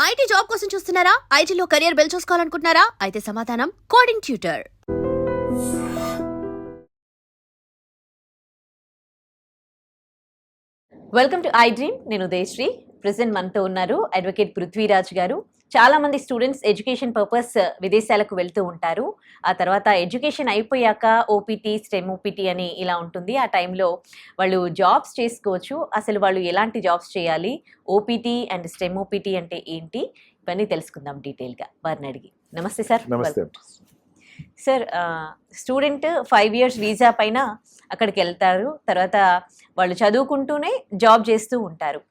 IT job కోసం చూస్తున్నారా? ఐటీలో కెరియర్ బిల్డ్ చూసుకోవాలనుకుంటున్నారా? అయితే సమాధానం coding tutor. Welcome to I dream. నేను ఉదయశ్రీ. ప్రెసెంట్ మనతో ఉన్నారు అడ్వకేట్ పృథ్వీరాజ్ గారు. చాలా మంది స్టూడెంట్స్ ఎడ్యుకేషన్ పర్పస్ విదేశాలకు వెళ్తూ ఉంటారు. ఆ తర్వాత ఎడ్యుకేషన్ అయిపోయాక ఓపీటీ, స్టెమ్ ఓపీటీ అని ఇలా ఉంటుంది. ఆ టైంలో వాళ్ళు జాబ్స్ చేసుకోవచ్చు. అసలు వాళ్ళు ఎలాంటి జాబ్స్ చేయాలి, ఓపీటీ అండ్ స్టెమ్ ఓపీటీ అంటే ఏంటి, ఇవన్నీ తెలుసుకుందాం డీటెయిల్గా వారిని అడిగి. నమస్తే సార్. నమస్తే సార్, స్టూడెంట్ 5 years వీసా పైన అక్కడికి వెళ్తారు. తర్వాత వాళ్ళు చదువుకుంటూనే జాబ్ చేస్తూ ఉంటారు.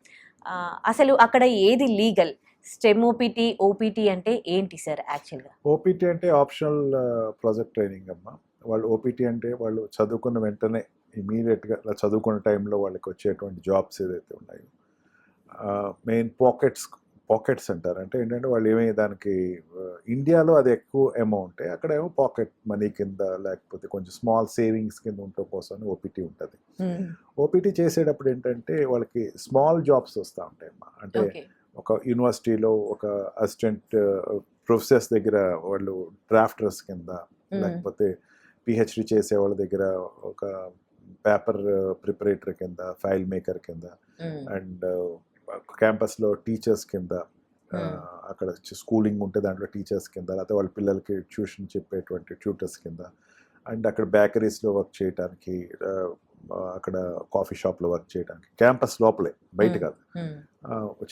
అసలు అక్కడ ఏది లీగల్? స్టెమ్ ఓపీటీ, ఓపీటీ అంటే ఏంటి సార్ యాక్చువల్గా? ఓపీటీ అంటే ఆప్షనల్ ప్రాజెక్ట్ ట్రైనింగ్ అమ్మా. వాళ్ళు ఓపీటీ అంటే వాళ్ళు చదువుకున్న వెంటనే ఇమీడియట్గా చదువుకున్న టైంలో వాళ్ళకి వచ్చేటువంటి జాబ్స్ ఏదైతే ఉన్నాయో, మెయిన్ పాకెట్స్ అంటారు. అంటే ఏంటంటే వాళ్ళు ఏమై దానికి ఇండియాలో అది ఎక్కువ అమౌంటే, అక్కడ ఏమో పాకెట్ మనీ కింద లేకపోతే కొంచెం స్మాల్ సేవింగ్స్ కింద ఉండటం కోసం ఓపీటీ ఉంటుంది. ఓపీటీ చేసేటప్పుడు ఏంటంటే వాళ్ళకి స్మాల్ జాబ్స్ వస్తూ ఉంటాయి అమ్మా. అంటే ఒక యూనివర్సిటీలో ఒక అసిస్టెంట్ ప్రొఫెసర్స్ దగ్గర వాళ్ళు డ్రాఫ్టర్స్ కింద, లేకపోతే పిహెచ్డి చేసే వాళ్ళ దగ్గర ఒక పేపర్ ప్రిపరేటర్ కింద, ఫైల్ మేకర్ కింద, అండ్ క్యాంపస్లో టీచర్స్ కింద, అక్కడ స్కూలింగ్ ఉంటే దాంట్లో టీచర్స్ కింద, లేకపోతే వాళ్ళ పిల్లలకి ట్యూషన్ చెప్పేటువంటి ట్యూటర్స్ కింద, అండ్ అక్కడ బేకరీస్లో వర్క్ చేయడానికి, అక్కడ కాఫీ షాప్లో వర్క్ చేయడానికి, క్యాంపస్ లోపలే, బయట కాదు,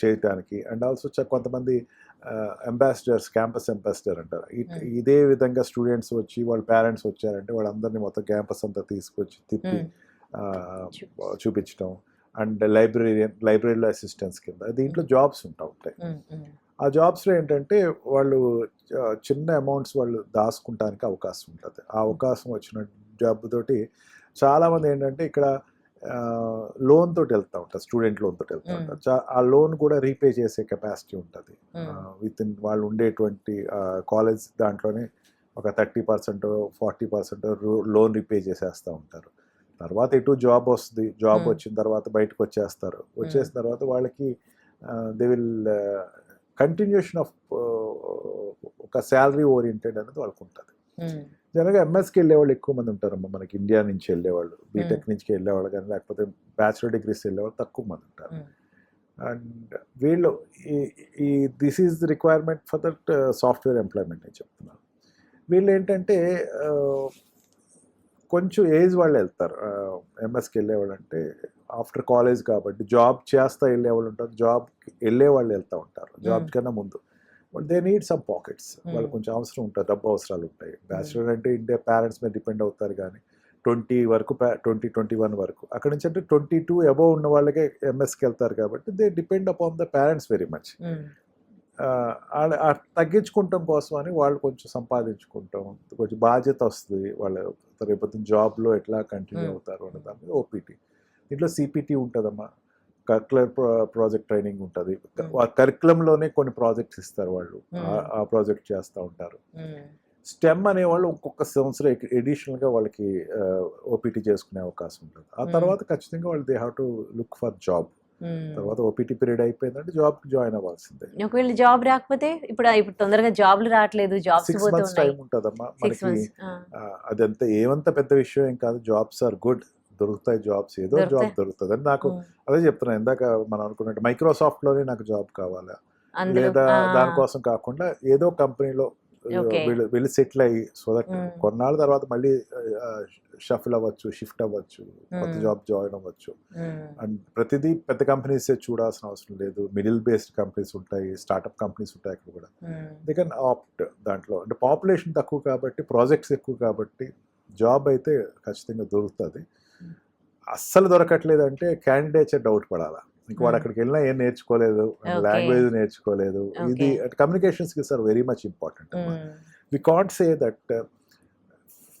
చేయటానికి. అండ్ ఆల్సో కొంతమంది అంబాసిడర్స్, క్యాంపస్ అంబాసిడర్ అంటారు. ఇదే విధంగా స్టూడెంట్స్ వచ్చి వాళ్ళ పేరెంట్స్ వచ్చారంటే వాళ్ళందరినీ మొత్తం క్యాంపస్ అంతా తీసుకొచ్చి తిప్పి చూపించడం. అండ్ లైబ్రరీలో అసిస్టెంట్స్ కింద దీంట్లో జాబ్స్ ఉంటాయి. ఆ జాబ్స్లో ఏంటంటే వాళ్ళు చిన్న అమౌంట్స్ వాళ్ళు దాచుకుంటానికి అవకాశం ఉంటుంది. ఆ అవకాశం వచ్చిన జాబ్ తోటి చాలామంది ఏంటంటే ఇక్కడ లోన్ తోటి వెళ్తూ ఉంటారు, స్టూడెంట్ లోన్ తోటి వెళ్తూ ఉంటారు. ఆ లోన్ కూడా రీపే చేసే కెపాసిటీ ఉంటుంది. విత్ ఇన్ వాళ్ళు ఉండేటువంటి కాలేజ్ దాంట్లోనే ఒక 30%, 40% లోన్ రీపే చేసేస్తూ ఉంటారు. తర్వాత ఎటు జాబ్ వస్తుంది, జాబ్ వచ్చిన తర్వాత బయటకు వచ్చేస్తారు. వచ్చేసిన తర్వాత వాళ్ళకి దే విల్ కంటిన్యూషన్ ఆఫ్ ఒక శాలరీ ఓరియంటెడ్ అనేది వాళ్ళకు ఉంటుంది. జనరల్గా ఎంఎస్కి వెళ్ళేవాళ్ళు ఎక్కువ మంది ఉంటారమ్మా మనకి. ఇండియా నుంచి వెళ్ళేవాళ్ళు, బీటెక్ నుంచి వెళ్ళేవాళ్ళు కానీ, లేకపోతే బ్యాచిలర్ డిగ్రీస్ వెళ్ళేవాళ్ళు తక్కువ మంది ఉంటారు. అండ్ వీళ్ళు ఈ this is the requirement for that software employment అని చెప్తున్నారు. వీళ్ళు ఏంటంటే కొంచెం ఏజ్ వాళ్ళు వెళ్తారు. ఎంఎస్కి వెళ్ళేవాళ్ళు అంటే ఆఫ్టర్ కాలేజ్ కాబట్టి జాబ్ చేస్తా వెళ్ళేవాళ్ళు ఉంటారు, జాబ్కి వెళ్ళేవాళ్ళు వెళ్తూ ఉంటారు. జాబ్ కన్నా ముందు దే నీడ్ సమ్ పాకెట్స్. వాళ్ళు కొంచెం అవసరం ఉంటుంది, డబ్బు అవసరాలు ఉంటాయి. బ్యాచులర్ అంటే ఇండియా పేరెంట్స్ మీద డిపెండ్ అవుతారు కానీ 21 వరకు, అక్కడ నుంచి అంటే 22 అబోవ్ ఉన్న వాళ్ళకే ఎంఎస్కి వెళ్తారు కాబట్టి they depend upon the parents very much. తగ్గించుకుంటాం కోసం అని వాళ్ళు కొంచెం సంపాదించుకుంటాం, కొంచెం బాధ్యత వస్తుంది. వాళ్ళు రేపు జాబ్లో ఎట్లా కంటిన్యూ అవుతారు అనే దాని మీద ఓపీటీ. దీంట్లో సిపిటి ఉంటుందమ్మా, కరిక్యులర్ ప్రాజెక్ట్ ట్రైనింగ్ ఉంటుంది. కరిక్యులంలోనే కొన్ని ప్రాజెక్ట్స్ ఇస్తారు, వాళ్ళు ఆ ప్రాజెక్ట్ చేస్తూ ఉంటారు. స్టెమ్ అనేవాళ్ళు ఒక్కొక్క సంవత్సరం ఎడిషనల్గా వాళ్ళకి ఓపీటీ చేసుకునే అవకాశం ఉంటుంది. ఆ తర్వాత ఖచ్చితంగా వాళ్ళు they have to look for job. తర్వాత ఓపీటీ పీరియడ్ అయిపోయిందంటే జాబ్కి జాయిన్ అవ్వాల్సిందే. ఒకవేళ జాబ్ రాకపోతే, ఇప్పుడు తొందరగా జాబ్లు రావట్లేదు, జాబ్స్ 6 months టైం ఉంటుందమ్మా మనకి. అదంతా ఏమంత పెద్ద విషయం ఏం కాదు. జాబ్స్ ఆర్ గుడ్, దొరుకుతాయి జాబ్స్, ఏదో జాబ్ దొరుకుతుంది అని నాకు అదే చెప్తున్నాను. ఇందాక మనం అనుకున్నట్టు మైక్రోసాఫ్ట్లోనే నాకు జాబ్ కావాలా, లేదా దానికోసం కాకుండా ఏదో కంపెనీలో వెళ్ళి సెటిల్ అయ్యి, సో దట్ కొన్నాళ్ళ తర్వాత మళ్ళీ షఫల్ అవ్వచ్చు, షిఫ్ట్ అవ్వచ్చు, కొత్త జాబ్ జాయిన్ అవ్వచ్చు. అండ్ ప్రతిదీ పెద్ద కంపెనీసే చూడాల్సిన అవసరం లేదు. మిడిల్ బేస్డ్ కంపెనీస్ ఉంటాయి, స్టార్ట్అప్ కంపెనీస్ ఉంటాయి అక్కడ కూడా. They can opt. దాంట్లో అంటే పాపులేషన్ తక్కువ కాబట్టి, ప్రాజెక్ట్స్ ఎక్కువ కాబట్టి జాబ్ అయితే ఖచ్చితంగా దొరుకుతుంది. అస్సలు దొరకట్లేదు అంటే క్యాండిడేట్స్ డౌట్ పడాలా, ఇంక వాడు అక్కడికి వెళ్ళినా ఏం నేర్చుకోలేదు, లాంగ్వేజ్ నేర్చుకోలేదు. ఇది communication skills are very much important. We can't say that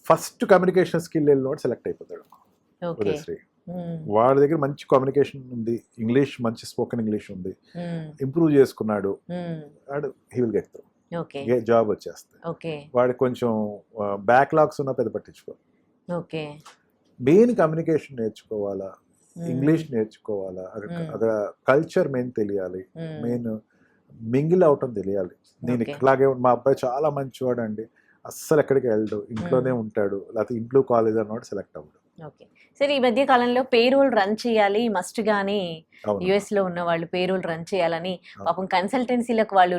first communication skill వెళ్ళినోడు సెలెక్ట్ అయిపోతాడు. వాడి దగ్గర మంచి కమ్యూనికేషన్ ఉంది, ఇంగ్లీష్ మంచి స్పోకెన్ ఇంగ్లీష్ ఉంది, ఇంప్రూవ్ చేసుకున్నాడు, వాడు he will get through, job వచ్చేస్తుంది. వాడికి కొంచెం బ్యాక్లాగ్స్ ఉన్నా పెద్ద పట్టించుకో. మెయిన్ కమ్యూనికేషన్ నేర్చుకోవాలా, ఇంగ్లీష్ నేర్చుకోవాలా, అక్కడ కల్చర్ మెయిన్ తెలియాలి. మెయిన్ మింగిల్ అవటం తెలియాలి. నేను Okay. ఇట్లాగే మా అబ్బాయి చాలా మంచివాడు అండి, అస్సలు ఎక్కడికి వెళ్ళడు, ఇంట్లోనే ఉంటాడు, లేకపోతే ఇంట్లో కాలేజ్ అన్నవాడు సెలెక్ట్ అవ్వడు. ఓకే సరే, ఈ మధ్య కాలంలో పేరోల్ రన్ చేయాలి మస్ట్ గానీ అవును. యుఎస్ లో ఉన్న వాళ్ళు పేరోల్ రన్ చేయాలని అవును. పాపం కన్సల్టెన్సీలకు వాళ్ళు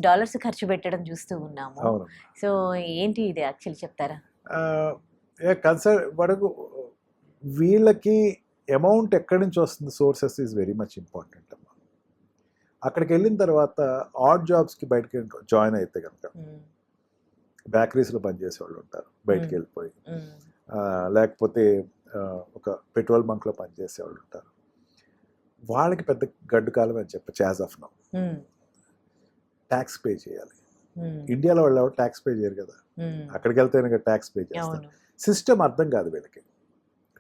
డాలర్స్ ఖర్చు పెట్టడం చూస్తూ ఉన్నాము. అవును. సో ఏంటి ఇది యాక్చువల్లీ చెప్తారా? వరకు వీళ్ళకి అమౌంట్ ఎక్కడి నుంచి వస్తుంది, sources is very much important అమ్మా. అక్కడికి వెళ్ళిన తర్వాత ఆడ్ జాబ్స్కి బయటకి జాయిన్ అయితే కనుక బేకరీస్లో పనిచేసే వాళ్ళు ఉంటారు, బయటకు వెళ్ళిపోయి, లేకపోతే ఒక పెట్రోల్ బంక్లో పనిచేసే వాళ్ళు ఉంటారు. వాళ్ళకి పెద్ద గడ్డు కాలం అని చెప్పచ్చు as of now. Tax pay చేయాలి. ఇండియాలో వాళ్ళు ఎవరు ట్యాక్స్ పే చేయరు కదా, అక్కడికి వెళ్తే ట్యాక్స్ పే చేస్తారు. సిస్టమ్ అర్థం కాదు వీళ్ళకి,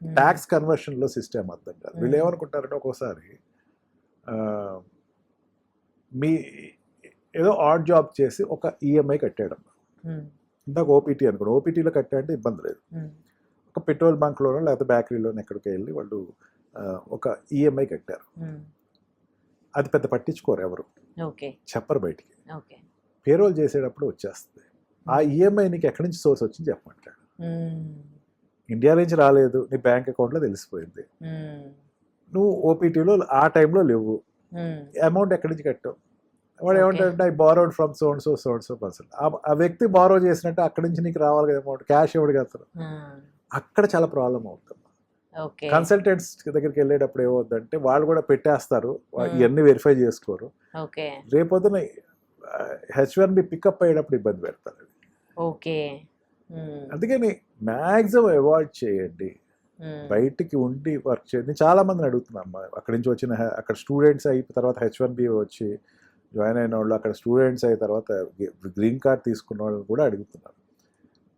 ట్యాక్స్ కన్వర్షన్లో సిస్టమ్ అర్థం కాదు. వీళ్ళు ఏమనుకుంటారంటే ఒక్కోసారి మీ ఏదో ఆడ్ జాబ్ చేసి ఒక ఈఎంఐ కట్టాడు, ఇందాక ఓపీటీ అనుకోండి, ఓపీటీలో కట్టాడంటే ఇబ్బంది లేదు. ఒక పెట్రోల్ బంక్లోనో లేకపోతే బేకరీలోనో ఎక్కడికి వెళ్ళి వాళ్ళు ఒక ఈఎంఐ కట్టారు, అది పెద్ద పట్టించుకోరు ఎవరు, చెప్పరు బయటికి. పేరోల్ చేసేటప్పుడు వచ్చేస్తుంది. ఆ ఈఎంఐ నీకు ఎక్కడి నుంచి సోర్స్ వచ్చింది చెప్పమంటాడు. ఇండియా నుంచి రాలేదు, నీ బ్యాంక్ అకౌంట్లో తెలిసిపోయింది, నువ్వు ఓపీటీలో ఆ టైంలో లేవు, అమౌంట్ ఎక్కడి నుంచి కట్టావు. వాడు ఏమంటాడంటే I borrowed from so and so person. ఆ వ్యక్తి బారో చేసినట్టు అక్కడి నుంచి నీకు రావాలి కదా అమౌంట్, క్యాష్ ఎవడు కడతారు. అక్కడ చాలా ప్రాబ్లం అవుతుంది. కన్సల్టెంట్స్ దగ్గరికి వెళ్ళేటప్పుడు ఏమవుతుందంటే వాళ్ళు కూడా పెట్టేస్తారు, ఇవన్నీ వెరిఫై చేసుకోరు. రేపొద్దున H1B పికప్ అయ్యేటప్పుడు ఇబ్బంది పెడతారు. అందుకని మ్యాక్సిమం అవాయిడ్ చేయండి, బయటికి ఉండి వర్క్ చేయండి. చాలా మందిని అడుగుతున్నాం, అక్కడి నుంచి వచ్చిన అక్కడ స్టూడెంట్స్ అయిన తర్వాత H1B వచ్చి జాయిన్ అయిన వాళ్ళు, అక్కడ స్టూడెంట్స్ అయిన తర్వాత గ్రీన్ కార్డ్ తీసుకున్న వాళ్ళని కూడా అడుగుతున్నారు.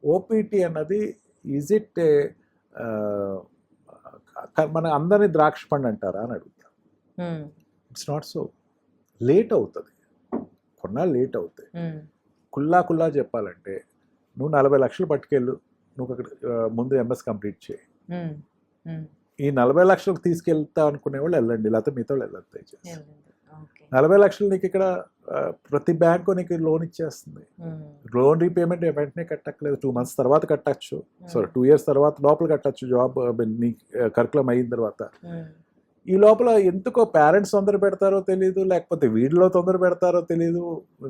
ఓపీటీ అన్నది ఈజ్ ఇట్ మన అందరినీ ద్రాక్ష పండు అంటారా అని అడుగుతారు. It's not so. లేట్ అవుతుంది, కొన్నాళ్ళు లేట్ అవుతాయి. కుల్లా చెప్పాలంటే నువ్వు 40 లక్షలు పట్టుకెళ్ళు, నువ్వు అక్కడ ముందు ఎంఎస్ కంప్లీట్ చేయి. ఈ 40 లక్షలకు తీసుకెళ్తా అనుకునే వాళ్ళు వెళ్ళండి, లేకపోతే మిగతా వాళ్ళు వెళ్ళదు దయచేసి. 40 లక్షలు నీకు ఇక్కడ ప్రతి బ్యాంకు నీకు లోన్ ఇచ్చేస్తుంది. లోన్ రీపేమెంట్ వెంటనే కట్టక్కలేదు, 2 months తర్వాత కట్టచ్చు, 2 years తర్వాత లోపల కట్టచ్చు, జాబ్ నీ కరికులం అయిన తర్వాత. ఈ లోపల ఎందుకో పేరెంట్స్ తొందర పెడతారో తెలియదు, లేకపోతే వీడిలో తొందర పెడతారో తెలియదు,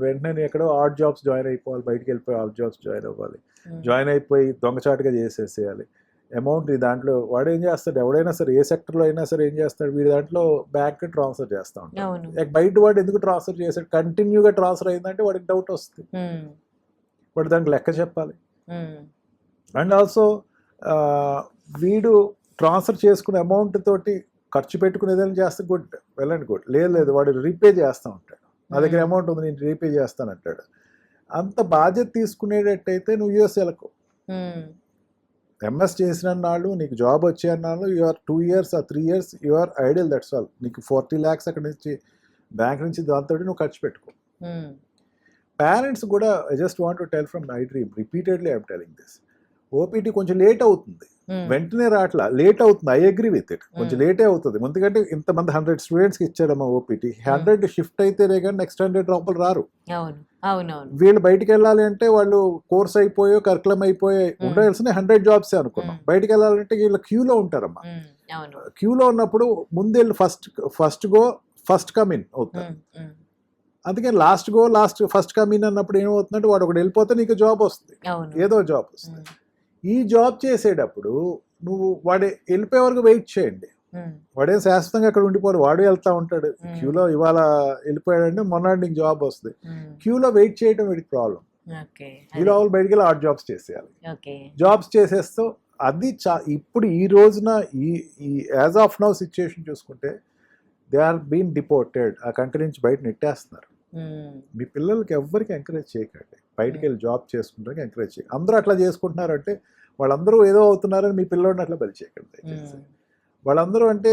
వెంటనే ఎక్కడో ఆడ్ జాబ్స్ జాయిన్ అయిపోవాలి, బయటికి వెళ్ళిపోయి ఆడ్ జాబ్స్ జాయిన్ అవ్వాలి, జాయిన్ అయిపోయి దొంగచాటుగా చేసేసేయాలి. అమౌంట్ ఈ దాంట్లో వాడు ఏం చేస్తాడు, ఎవడైనా సరే ఏ సెక్టర్లో అయినా సరే ఏం చేస్తాడు, వీడి దాంట్లో బ్యాంక్ ట్రాన్స్ఫర్ చేస్తూ ఉంటాడు. బయట వాడు ఎందుకు ట్రాన్స్ఫర్ చేశాడు, కంటిన్యూగా ట్రాన్స్ఫర్ అయిందంటే వాడికి డౌట్ వస్తుంది, వాడు దానికి లెక్క చెప్పాలి. అండ్ ఆల్సో వీడు ట్రాన్స్ఫర్ చేసుకునే అమౌంట్ తోటి ఖర్చు పెట్టుకునేదని చేస్తే గుడ్, వెళ్ళండి గుడ్. లేదు వాడు రీపే చేస్తూ ఉంటాడు, నా దగ్గర అమౌంట్ ఉంది నేను రీపే చేస్తానంటాడు. అంత బాధ్యత తీసుకునేటట్టయితే నువ్వు యూఎస్ వెళ్ళకు. ఎంఎస్ చేసిన నాళ్ళు, నీకు జాబ్ వచ్చే అన్నాళ్ళు, you are 2 years or 3 years you are ideal, that's all. నీకు 40 lakhs అక్కడి నుంచి బ్యాంక్ నుంచి దాంతో నువ్వు ఖర్చు పెట్టుకో. పేరెంట్స్ కూడా I just want to tell from my dream, repeatedly I'm telling this, OPT కొంచెం లేట్ అవుతుంది, వెంటనే రాట్లా, లేట్ అవుతుంది. ఐ అగ్రీ విత్ ఇట్, కొంచెం లేటే అవుతుంది. ఎందుకంటే ఇంతమంది 100 స్టూడెంట్స్కి ఇచ్చాడమ్మా ఓపీటీ, 100 షిఫ్ట్ అయితేనే కానీ నెక్స్ట్ 100 లోపల రారు. వీళ్ళు బయటికి వెళ్ళాలి అంటే వాళ్ళు కోర్స్ అయిపోయో కరికులం అయిపోయో ఉండాల్సిన 100 jobs అనుకున్నాం. బయటికి వెళ్ళాలంటే వీళ్ళు క్యూలో ఉంటారమ్మా. క్యూలో ఉన్నప్పుడు ముందెళ్ళి first go first come in అవుతారు. అందుకని ఫస్ట్ కమ్ ఇన్ అన్నప్పుడు ఏమవుతుందంటే వాడు ఒకటి వెళ్ళిపోతే నీకు జాబ్ వస్తుంది, ఏదో జాబ్ వస్తుంది. ఈ జాబ్ చేసేటప్పుడు నువ్వు వాడు వెళ్ళిపోయే వరకు వెయిట్ చేయండి. వాడేం శాశ్వతంగా అక్కడ ఉండిపోడు, వాడు వెళ్తా ఉంటాడు క్యూలో. ఇవాళ వెళ్ళిపోయాడంటే మొన్నటి నీకు జాబ్ వస్తుంది. క్యూలో వెయిట్ చేయడం వీడికి ప్రాబ్లం. ఈ లోపల బయటికి వెళ్ళి ఆడ్ జాబ్స్ చేసేయాలి. జాబ్స్ చేసేస్తూ అది ఇప్పుడు ఈ రోజున ఈ యాజ్ ఆఫ్ నౌ సిచ్యుయేషన్ చూసుకుంటే దే ఆర్ బీన్ డిపోర్టెడ్, ఆ కంట్రీ నుంచి బయట నెట్టేస్తున్నారు. మీ పిల్లలకి ఎవ్వరికి ఎంకరేజ్ చేయకండి, బయటికి వెళ్ళి జాబ్ చేసుకుంటానికి ఎంకరేజ్ చేయండి. అందరూ అట్లా చేసుకుంటున్నారంటే వాళ్ళందరూ ఏదో అవుతున్నారని మీ పిల్లోడిని అట్లా బలి చేయకండి. వాళ్ళందరూ అంటే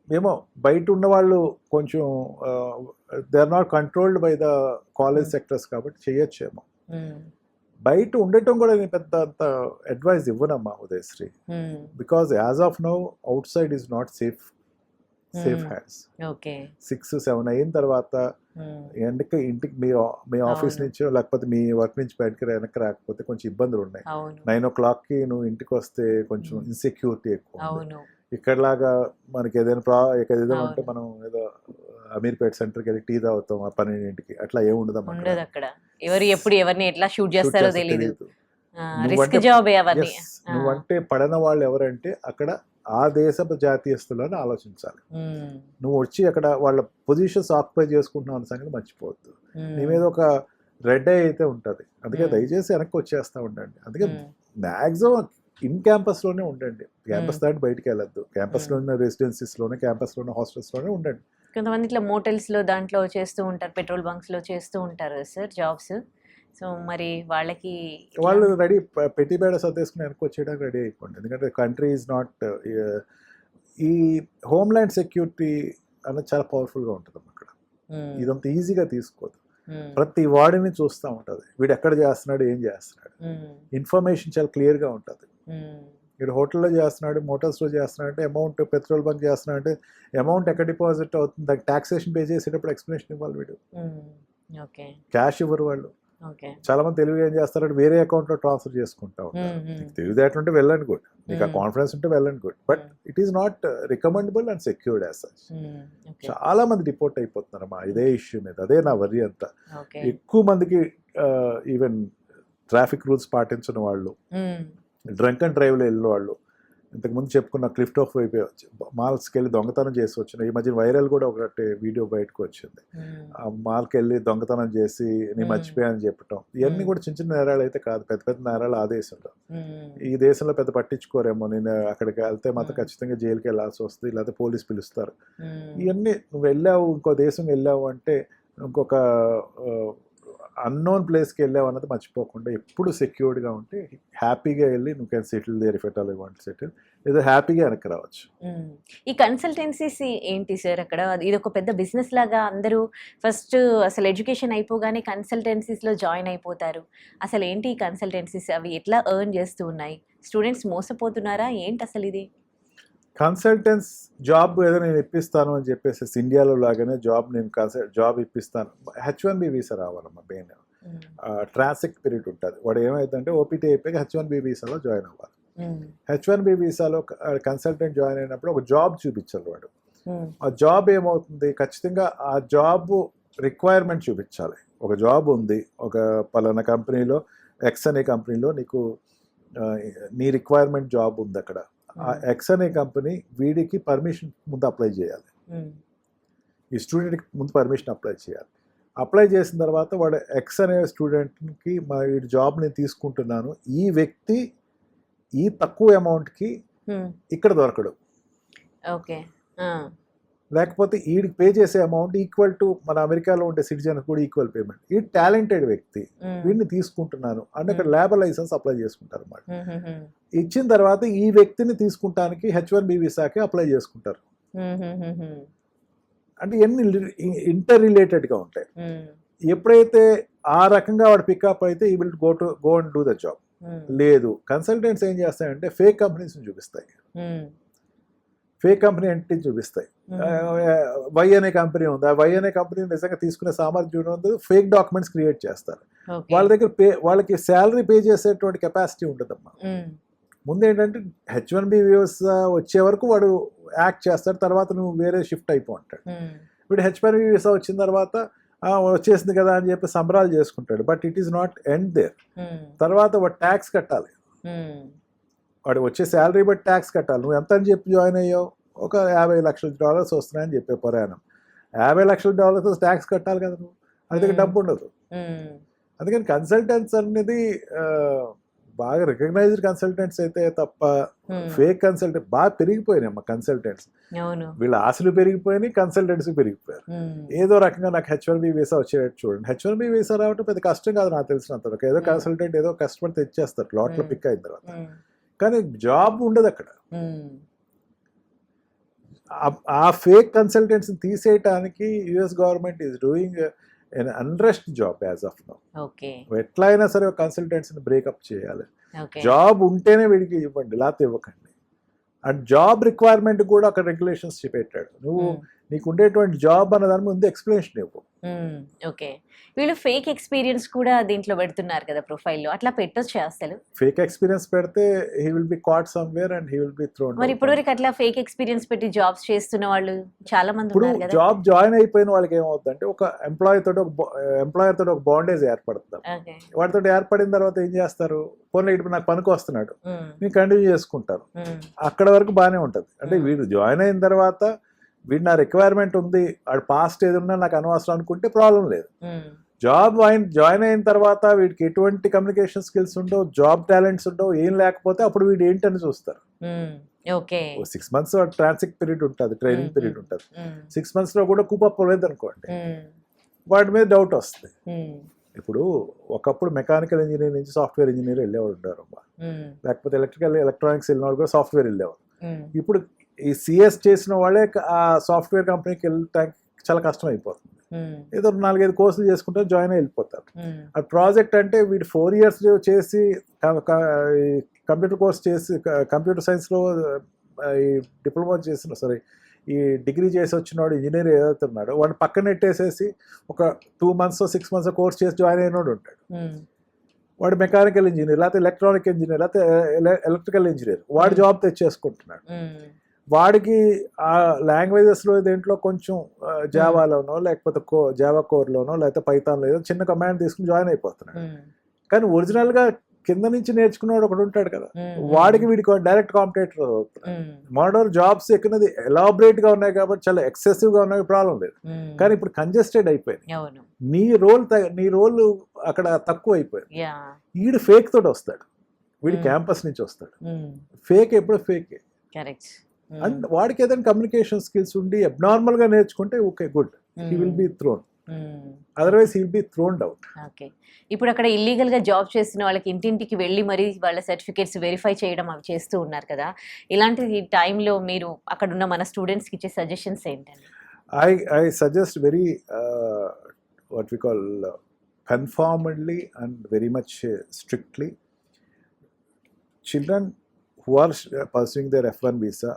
ఏమో బయట ఉన్న వాళ్ళు కొంచెం they are not controlled by the college sectors కాబట్టి చేయొచ్చేమో. బయట ఉండటం కూడా నేను పెద్ద అంత అడ్వైజ్ ఇవ్వనమ్మా Udayashri, because as of now outside is not safe. Safe hands. Okay. 6-7 అయిన తర్వాత ఇంటికి మీ ఆఫీస్ అవును. నుంచో లేకపోతే మీ వర్క్ నుంచి బయటకి వెనక్కి రాకపోతే కొంచెం ఇబ్బందులు ఉన్నాయి. అవును. 9 o'clockకి నువ్వు ఇంటికి వస్తే కొంచెం ఇన్సెక్యూరిటీ ఎక్కువ ఉంది. అవును. ఇక్కడలాగా మనకి ఏదైనా ఉంటే అవును. మనం ఏదో అమీర్పేట సెంటర్కి వెళ్ళి టీ తాగుతాం ఆ 12కి, అట్లా ఏమి ఉండదమ్మా అక్కడ. ఉండదు అక్కడ. ఎవరు ఎప్పుడు ఎవరిని ఎట్లా షూట్ చేస్తారో తెలీదు. తెలీదు. రిస్క్ నువ్వంటే జాబే అవన్నీ. yes, నువ్వంటే పడన వాళ్ళు ఎవరంటే అక్కడ ఆ దేశపు జాతీయస్తులని ఆలోచించాలి. నువ్వు వచ్చి అక్కడ వాళ్ళ పొజిషన్స్ ఆక్యుపై చేసుకుంటున్నావు అన్న సంగతి మర్చిపోవద్దు. నీ మీద ఒక రెడ్ ఐ అయితే ఉంటుంది. అందుకే దయచేసి వెనక్కి వచ్చేస్తూ ఉండండి. అందుకే మ్యాక్సిమం ఇన్ క్యాంపస్లోనే ఉండండి. క్యాంపస్ దాటి బయటికి వెళ్ళొద్దు. క్యాంపస్లోనే రెసిడెన్సీస్లోనే, క్యాంపస్లోనే, హాస్టల్స్లోనే ఉండండి. కొంతమంది ఇట్లా మోటల్స్ లో దాంట్లో చేస్తూ ఉంటారు, పెట్రోల్ బంక్స్ లో చేస్తూ ఉంటారు సార్ జాబ్స్. సో మరి వాళ్ళకి వాళ్ళు రెడీ పెట్టి బేడ సర్దేసుకుని వెనక్కి వచ్చేయడానికి రెడీ అయిపోండి. ఎందుకంటే కంట్రీ ఈజ్ నాట్ ఈ హోమ్ల్యాండ్ సెక్యూరిటీ అన్నది చాలా పవర్ఫుల్గా ఉంటుంది అక్కడ. ఇదంతా ఈజీగా తీసుకోదు. ప్రతి వాడిని చూస్తూ ఉంటుంది, వీడు ఎక్కడ చేస్తున్నాడు, ఏం చేస్తున్నాడు. ఇన్ఫర్మేషన్ చాలా క్లియర్గా ఉంటుంది. వీడు హోటల్లో చేస్తున్నాడు, మోటార్స్లో చేస్తున్నాడు అంటే అమౌంట్, పెట్రోల్ బంక్ చేస్తున్నాడు అంటే అమౌంట్ ఎక్కడ డిపాజిట్ అవుతుంది, దానికి ట్యాక్సేషన్ పే చేసేటప్పుడు ఎక్స్ప్లెనేషన్ ఇవ్వాలి. వీడు క్యాష్ ఇవ్వరు వాళ్ళు. చాలా మంది తెలివిగా ఏం చేస్తారంటే వేరే అకౌంట్లో ట్రాన్స్ఫర్ చేసుకుంటా ఉంటారు. తెలివితేటలుంటే వెళ్ళండి గుడ్, మీకు ఆ కాన్ఫిడెన్స్ ఉంటే వెళ్ళండి good, but it is not recommendable and secured as such. చాలా మంది రిపోర్ట్ అయిపోతున్నారమ్మా ఇదే ఇష్యూ మీద. అదే నా వరి అంతా. ఎక్కువ మందికి ఈవెన్ ట్రాఫిక్ రూల్స్ పాటించిన వాళ్ళు, డ్రంక్ అండ్ డ్రైవ్లో వెళ్ళిన వాళ్ళు, ఇంతకుముందు చెప్పుకున్న క్లిఫ్ట్ ఆఫ్ వైపు మాల్స్కి వెళ్ళి దొంగతనం చేసి వచ్చిన, ఈ మధ్య వైరల్ కూడా ఒకటి వీడియో బయటకు వచ్చింది. ఆ మాల్కి వెళ్ళి దొంగతనం చేసి నేను మర్చిపోయానని చెప్పటం, ఇవన్నీ కూడా చిన్న చిన్న నేరాలు అయితే కాదు, పెద్ద పెద్ద నేరాలు ఆ దేశంలో. ఈ దేశంలో పెద్ద పట్టించుకోరేమో. నేను అక్కడికి వెళ్తే మాత్రం ఖచ్చితంగా జైలుకి వెళ్ళాల్సి వస్తుంది, లేకపోతే పోలీస్ పిలుస్తారు. ఇవన్నీ నువ్వు వెళ్ళావు, ఇంకో దేశం వెళ్ళావు అంటే, ఇంకొక అన్నోన్ ప్లేస్కి వెళ్ళావు అన్నది మర్చిపోకుండా ఎప్పుడు సెక్యూర్డ్గా ఉంటే హ్యాపీగా వెళ్ళి నువ్వు can settle there if at all you want settle, ఏదో హ్యాపీగా వెనక్కి రావచ్చు. ఈ కన్సల్టెన్సీస్ ఏంటి సార్ అక్కడ? ఇది ఒక పెద్ద బిజినెస్ లాగా అందరూ ఫస్ట్ అసలు ఎడ్యుకేషన్ అయిపోగానే కన్సల్టెన్సీస్లో జాయిన్ అయిపోతారు. అసలు ఏంటి ఈ కన్సల్టెన్సీస్? అవి ఎట్లా ఎర్న్ చేస్తూ ఉన్నాయి? స్టూడెంట్స్ మోసపోతున్నారా ఏంటి అసలు ఇది? కన్సల్టెన్స్ జాబ్ ఏదో నేను ఇప్పిస్తాను అని చెప్పేసి ఇండియాలో లాగానే నేను జాబ్ ఇప్పిస్తాను. H1B వీసా రావాలమ్మా. మెయిన్ ట్రాన్సిట్ పీరియడ్ ఉంటుంది. వాడు ఏమైందంటే ఓపీటీ అయిపోయి H1B వీసాలో జాయిన్ అవ్వాలి. H1B వీసాలో కన్సల్టెంట్ జాయిన్ అయినప్పుడు ఒక జాబ్ చూపించాలి వాడు. ఆ జాబ్ ఏమవుతుంది, ఖచ్చితంగా ఆ జాబ్ రిక్వైర్మెంట్ చూపించాలి. ఒక జాబ్ ఉంది, ఒక పలానా కంపెనీలో, ఎక్స్ అనే కంపెనీలో నీకు నీ రిక్వైర్మెంట్ జాబ్ ఉంది. అక్కడ ఆ ఎక్స్ అనే కంపెనీ వీడికి పర్మిషన్ ముందు అప్లై చేయాలి. ఈ స్టూడెంట్కి ముందు పర్మిషన్ అప్లై చేయాలి. అప్లై చేసిన తర్వాత వాడు ఎక్స్ అనే స్టూడెంట్కి వీడి జాబ్ నేను తీసుకుంటున్నాను, ఈ వ్యక్తి ఈ తక్కువ అమౌంట్కి ఇక్కడ దొరకడు. ఓకే. లేకపోతే వీడికి పే చేసే అమౌంట్ ఈక్వల్ టు మన అమెరికాలో ఉండే సిటిజన్ కూడా ఈక్వల్ పేమెంట్. ఈ టాలెంటెడ్ వ్యక్తి, వీడిని తీసుకుంటున్నాను అంటే అక్కడ లేబర్ లైసెన్స్ అప్లై చేసుకుంటారు అన్నమాట. ఇచ్చిన తర్వాత ఈ వ్యక్తిని తీసుకుంటానికి H1B వీసాకి అప్లై చేసుకుంటారు. అంటే ఎన్ని ఇంటర్ రిలేటెడ్గా ఉంటాయి. ఎప్పుడైతే ఆ రకంగా వాడు పికప్ అయితే ఈ will go and do the job. లేదు, కన్సల్టెంట్స్ ఏం చేస్తాయంటే ఫేక్ కంపెనీస్ని చూపిస్తాయి, ఫేక్ కంపెనీ ఎంటిటీ చూపిస్తాయి. వై అనే కంపెనీ ఉంది, ఆ వై అనే కంపెనీ నిజంగా తీసుకునే సామర్థ్యం ఉంది, ఫేక్ డాక్యుమెంట్స్ క్రియేట్ చేస్తారు. వాళ్ళ దగ్గర వాళ్ళకి శాలరీ పే చేసేటువంటి కెపాసిటీ ఉంటుందమ్మా. ముందు ఏంటంటే H1B వీసా వచ్చే వరకు వాడు యాక్ట్ చేస్తాడు, తర్వాత నువ్వు వేరే షిఫ్ట్ అయిపో అంటాడు. వీడు H1B వీసా వచ్చిన తర్వాత వచ్చేసింది కదా అని చెప్పి సంబరాలు చేసుకుంటాడు. But it is not end there. తర్వాత వాడు ట్యాక్స్ కట్టాలి. వాడు వచ్చే శాలరీ బట్టి ట్యాక్స్ కట్టాలి. నువ్వు ఎంత అని చెప్పి జాయిన్ అయ్యావు, ఒక $50 లక్షల వస్తున్నాయని చెప్పే పొరానం. $50 లక్షల ట్యాక్స్ కట్టాలి కదా నువ్వు, అందుకే డబ్బు ఉండదు. అందుకని కన్సల్టెంట్స్ అనేది బాగా రికగ్నైజ్డ్ కన్సల్టెంట్స్ అయితే తప్ప ఫేక్ కన్సల్టెంట్ బాగా పెరిగిపోయినాయి అమ్మ. కన్సల్టెంట్స్ వీళ్ళ ఆశలు పెరిగిపోయినాయి, కన్సల్టెంట్స్ పెరిగిపోయారు. ఏదో రకంగా నాకు H1B వీసా వచ్చేటట్టు చూడండి. H1B వీసా రావటం పెద్ద కష్టం కాదు నాకు తెలిసినంత. ఏదో కన్సల్టెంట్ ఏదో కష్టపడి తెచ్చేస్తారు లాట్లో పిక్ అయిన తర్వాత, కానీ జాబ్ ఉండదు అక్కడ. ఆ ఫేక్ కన్సల్టెంట్స్ తీసేయటానికి US government is doing an unrest job as of now. ఎట్లా అయినా సరే కన్సల్టెంట్స్ని బ్రేకప్ చేయాలి. జాబ్ ఉంటేనే వీడికి ఇవ్వండి, లేకపోతే ఇవ్వకండి. అండ్ జాబ్ రిక్వైర్మెంట్ కూడా ఒక రెగ్యులేషన్స్ పెట్టాడు. నువ్వు నీకు ఉండేటువంటి జాబ్ అన్న దాని ముందు ఎక్స్ప్లెనేషన్ ఇవ్వు. ఓకే, వీళ్ళు ఫేక్ ఎక్స్పీరియన్స్ కూడా దీంట్లో పెడుతున్నారు కదా ప్రొఫైల్లో, అట్లా పెట్టొచ్చు అసలు? ఫేక్ ఎక్స్పీరియన్స్ పెడితే he will be caught somewhere and he will be thrown. మరి ఇప్పటివరకు అట్లా ఫేక్ ఎక్స్పీరియన్స్ పెట్టి జాబ్స్ చేస్తున్న వాళ్ళు చాలా మంది ఇప్పుడు ఉన్నారు కదా. జాబ్ జాయిన్ అయిపోయిన వాళ్ళకి ఏమవుతుందంటే ఒక ఎంప్లాయర్ తోటి ఒక బాండేజ్ ఏర్పడుతుంది. ఓకే. వాటితో ఏర్పడిన తర్వాత ఏం చేస్తారు, పోనీ ఇప్పుడు నాకు పనికి వస్తున్నాడు, నేను కంటిన్యూ చేసుకుంటాను, అక్కడ వరకు బాగానే ఉంటుంది. అంటే వీడు జాయిన్ అయిన తర్వాత వీడు నా రిక్వైర్మెంట్ ఉంది, వాడు పాస్ట్ ఏది ఉన్నా నాకు అనవసరం అనుకుంటే ప్రాబ్లం లేదు. జాయిన్ అయిన తర్వాత వీడికి ఎటువంటి కమ్యూనికేషన్ స్కిల్స్ ఉండవు, జాబ్ టాలెంట్స్ ఉండవు, ఏం లేకపోతే అప్పుడు వీడు ఏంటని చూస్తారు. ఓకే, 6 months ట్రాన్సిట్ పీరియడ్ ఉంటుంది, ట్రైనింగ్ పీరియడ్ ఉంటుంది. 6 months లో కూడా కూపప్ లేదు అనుకోండి, వాటి మీద డౌట్ వస్తుంది. ఇప్పుడు ఒకప్పుడు మెకానికల్ ఇంజనీర్ నుంచి సాఫ్ట్వేర్ ఇంజనీర్ వెళ్ళేవాడు ఉంటారు, లేకపోతే ఎలక్ట్రానిక్స్ వెళ్ళిన వాళ్ళు కూడా సాఫ్ట్వేర్ వెళ్ళేవారు. ఇప్పుడు ఈ సిఎస్ చేసిన వాళ్ళే ఆ సాఫ్ట్వేర్ కంపెనీకి వెళ్ళటానికి చాలా కష్టం అయిపోతుంది. ఏదో 4-5 కోర్సులు చేసుకుంటే జాయిన్ అయి వెళ్ళిపోతారు. ఆ ప్రాజెక్ట్ అంటే వీడు 4 years చేసి కంప్యూటర్ కోర్స్ చేసి కంప్యూటర్ సైన్స్లో ఈ డిప్లొమా చేసిన ఈ డిగ్రీ చేసి వచ్చినవాడు ఇంజనీర్ ఏదైతే ఉన్నాడో వాడు పక్కన నెట్టేసేసి ఒక 2 months 6 months కోర్స్ చేసి జాయిన్ అయినోడు ఉంటాడు. వాడు మెకానికల్ ఇంజనీర్, లేకపోతే ఎలక్ట్రానిక్ ఇంజనీర్, లేకపోతే ఎలక్ట్రికల్ ఇంజనీర్, వాడు జాబ్ తెచ్చేసుకుంటున్నాడు. వాడికి ఆ లాంగ్వేజెస్లో దేంట్లో కొంచెం జావాలోనో లేకపోతే జావా కోర్లోనో లేకపోతే పైథాన్లో ఏదో చిన్న కమాండ్ తీసుకుని జాయిన్ అయిపోతున్నాడు. కానీ ఒరిజినల్గా కింద నుంచి నేర్చుకున్నవాడు ఒకడు ఉంటాడు కదా, వాడికి వీడికి డైరెక్ట్ కాంపిటేటర్ అవుతున్నాడు. మోడర్ జాబ్స్ ఎక్కినది ఎలాబరేట్గా ఉన్నాయి కాబట్టి చాలా ఎక్సెసివ్గా ఉన్నాయి, ప్రాబ్లం లేదు. కానీ ఇప్పుడు కంజెస్టెడ్ అయిపోయింది, నీ రోల్ అక్కడ తక్కువ అయిపోయింది. వీడు ఫేక్ తోటి వస్తాడు, వీడి క్యాంపస్ నుంచి వస్తాడు. ఫేక్ ఎప్పుడు ఫేకే. కరెక్ట్. అండ్ వాడికి ఏదైనా కమ్యూనికేషన్ స్కిల్స్ ఉండి అబ్నార్మల్ గా నేర్చుకుంటే okay good, he will be thrown, otherwise he will be thrown out. Okay, ఇప్పుడు అక్కడ ఇల్లీగల్ గా జాబ్ చేస్తున్న వాళ్ళకి ఇంటింటికి వెళ్ళి మరి వాళ్ళ సర్టిఫికేట్స్ వెరిఫై చేయడం అవి చేస్తూ ఉన్నారు కదా, ఇలాంటి టైంలో మీరు అక్కడ ఉన్న మన స్టూడెంట్స్కి ఇచ్చే సజెషన్స్ ఏంటండి? I suggest very what we call conformedly and very much strictly, children who are pursuing their F1 visa,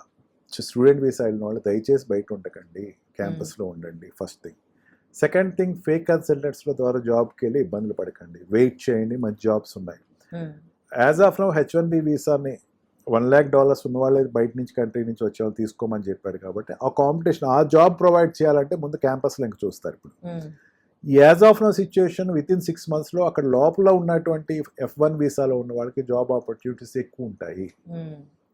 student visa వెళ్ళిన వాళ్ళు దయచేసి బయట ఉండకండి, క్యాంపస్లో ఉండండి. First thing. Second thing, fake కన్సల్టెంట్స్ల ద్వారా జాబ్కి వెళ్ళి ఇబ్బందులు పడకండి, వెయిట్ చేయండి, మంచి జాబ్స్ ఉన్నాయి. As of now H1B వీసాని $1 lakh ఉన్న వాళ్ళే బయట నుంచి కంట్రీ నుంచి వచ్చే వాళ్ళు తీసుకోమని చెప్పారు కాబట్టి ఆ కాంపిటీషన్, ఆ జాబ్ ప్రొవైడ్ చేయాలంటే ముందు క్యాంపస్లో ఇంక చూస్తారు. ఇప్పుడు as of no situation within 6 months అక్కడ లోపల ఉన్నటువంటి F1 వీసాలో ఉన్న వాళ్ళకి జాబ్ ఆపర్చునిటీస్ ఎక్కువ ఉంటాయి.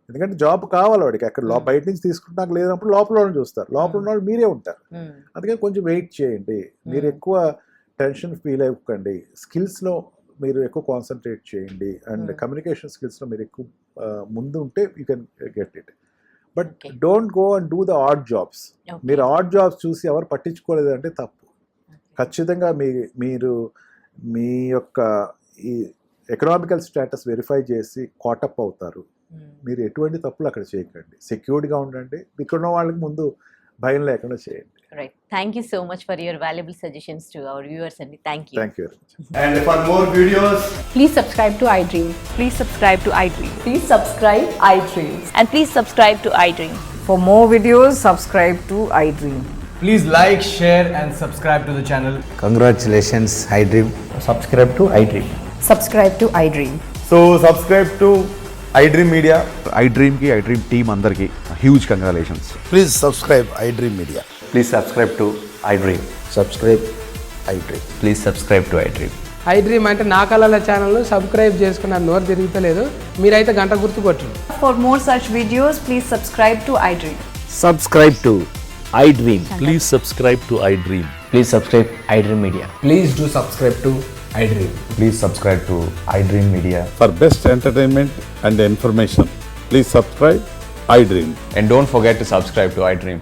ఎందుకంటే జాబ్ కావాలి వాడికి, అక్కడ బయట నుంచి తీసుకుంటాక లేనప్పుడు లోపల చూస్తారు, లోపల ఉన్న వాళ్ళు మీరే ఉంటారు. అందుకని కొంచెం వెయిట్ చేయండి, మీరు ఎక్కువ టెన్షన్ ఫీల్ అవ్వకండి, స్కిల్స్లో మీరు ఎక్కువ కాన్సన్ట్రేట్ చేయండి, అండ్ కమ్యూనికేషన్ స్కిల్స్లో మీరు ఎక్కువ ముందు ఉంటే you can get it. But don't go and do the odd jobs. మీరు ఆడ్ జాబ్స్ చూసి ఎవరు పట్టించుకోలేదంటే తప్పు. ఖచ్చితంగా మీరు మీ యొక్క ఈ ఎకనామికల్ స్టేటస్ వెరిఫై చేసి కాటప్ అవుతారు. మీరు ఎటువంటి తప్పులు అక్కడ చేయకండి, సెక్యూర్డ్గా ఉండండి, ఇక్కడ ఉన్న వాళ్ళకి ముందు భయం లేకుండా చేయండి. Right. Thank you so much for your valuable suggestions to our viewers, and thank you. Thank you very much. And for more videos, please subscribe to iDream. Please subscribe to iDream. Please subscribe iDream. And please subscribe to iDream. For more videos, subscribe to iDream. please like, share and subscribe to the channel. Congratulations, iDream. Subscribe to iDream. Subscribe to iDream. So subscribe to iDream Media. iDream team andarki huge congratulations. Please subscribe iDream Media. Please subscribe to iDream. Subscribe iDream. Please subscribe to iDream. iDream అంటే నా కళల ఛానల్ను subscribe చేసుకున్న నోరు తిరుగుతలేదు, మీరైతే గంట గుర్తు కొట్టండి. For more such videos, please subscribe to iDream. Subscribe to iDream. Please subscribe to iDream. Please subscribe iDream Media. Please do subscribe to iDream. Please subscribe to iDream Media. For best entertainment and information, please subscribe iDream. And don't forget to subscribe to iDream.